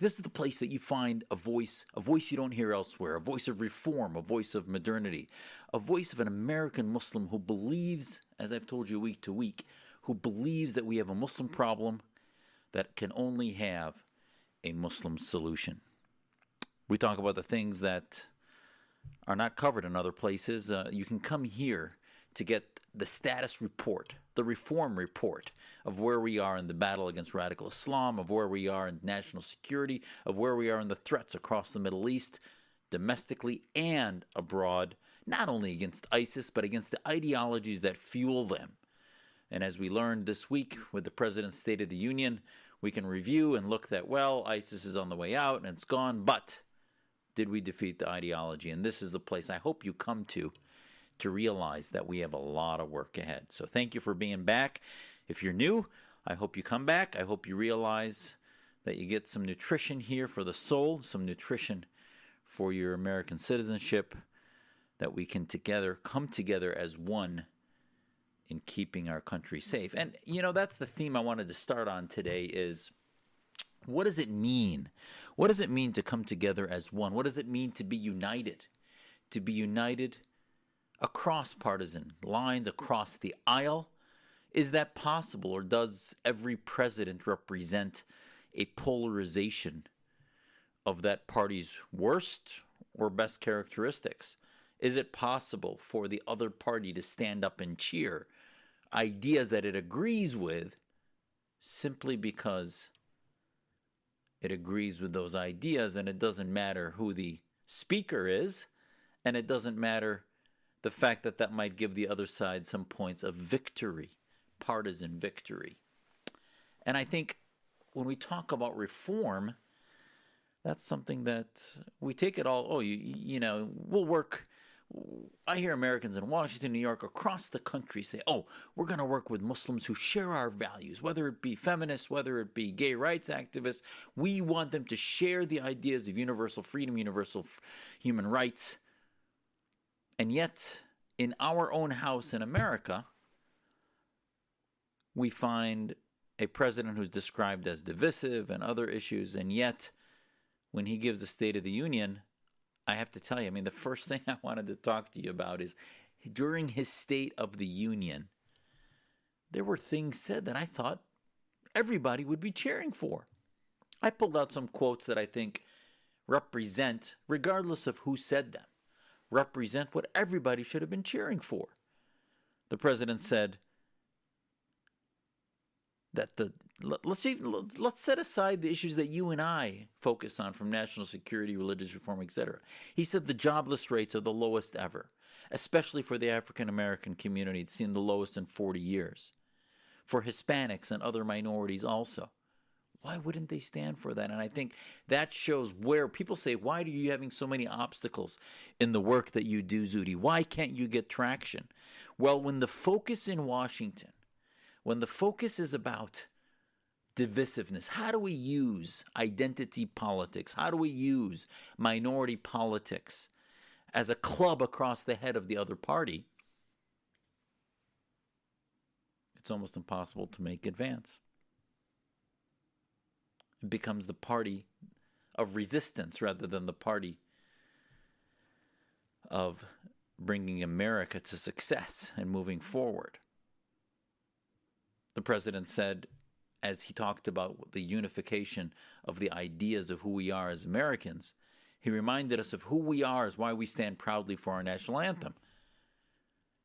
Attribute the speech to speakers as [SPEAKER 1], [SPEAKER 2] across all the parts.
[SPEAKER 1] This is the place that you find a voice you don't hear elsewhere, a voice of reform, a voice of modernity, a voice of an American Muslim who believes, as I've told you week to week, who believes that we have a Muslim problem that can only have a Muslim solution. We talk about the things that are not covered in other places. You can come here to get the status report, the reform report of where we are in the battle against radical Islam, of where we are in national security, of where we are in the threats across the Middle East, domestically and abroad, not only against ISIS, but against the ideologies that fuel them. And as we learned this week with the President's State of the Union, we can review and look that, well, ISIS is on the way out and it's gone, but did we defeat the ideology? And this is the place I hope you come to realize that we have a lot of work ahead. So thank you for being back. If you're new, I hope you come back. I hope you realize that you get some nutrition here for the soul, some nutrition for your American citizenship, that we can come together as one in keeping our country safe. And, that's the theme I wanted to start on today is, what does it mean? What does it mean to come together as one? What does it mean to be united? To be united across partisan lines, across the aisle? Is that possible, or does every president represent a polarization of that party's worst or best characteristics? Is it possible for the other party to stand up and cheer ideas that it agrees with simply because it agrees with those ideas, and it doesn't matter who the speaker is, and it doesn't matter the fact that that might give the other side some points of victory, partisan victory? And I think when we talk about reform, that's something that we take it all, we'll work. I hear Americans in Washington, New York, across the country say, we're going to work with Muslims who share our values, whether it be feminists, whether it be gay rights activists. We want them to share the ideas of universal freedom, universal human rights. And yet, in our own house in America, we find a president who's described as divisive and other issues, and yet, when he gives a State of the Union, I have to tell you, the first thing I wanted to talk to you about is, during his State of the Union, there were things said that I thought everybody would be cheering for. I pulled out some quotes that I think represent, regardless of who said them, represent what everybody should have been cheering for. The president said that let's set aside the issues that you and I focus on, from national security, religious reform, etc. He said the jobless rates are the lowest ever, especially for the African American community. It's seen the lowest in 40 years. For Hispanics and other minorities also. Why wouldn't they stand for that? And I think that shows where people say, why are you having so many obstacles in the work that you do, Zudi? Why can't you get traction? Well, when the focus in Washington, when the focus is about divisiveness, how do we use identity politics? How do we use minority politics as a club across the head of the other party? It's almost impossible to make advance. It becomes the party of resistance rather than the party of bringing America to success and moving forward. The president said, as he talked about the unification of the ideas of who we are as Americans, he reminded us of who we are, as why we stand proudly for our national anthem.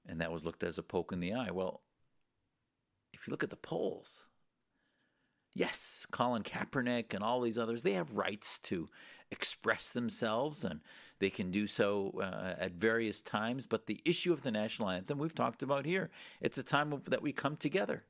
[SPEAKER 1] And that was looked at as a poke in the eye. Well, if you look at the polls, yes, Colin Kaepernick and all these others, they have rights to express themselves, and they can do so at various times. But the issue of the national anthem we've talked about here. It's a time that we come together.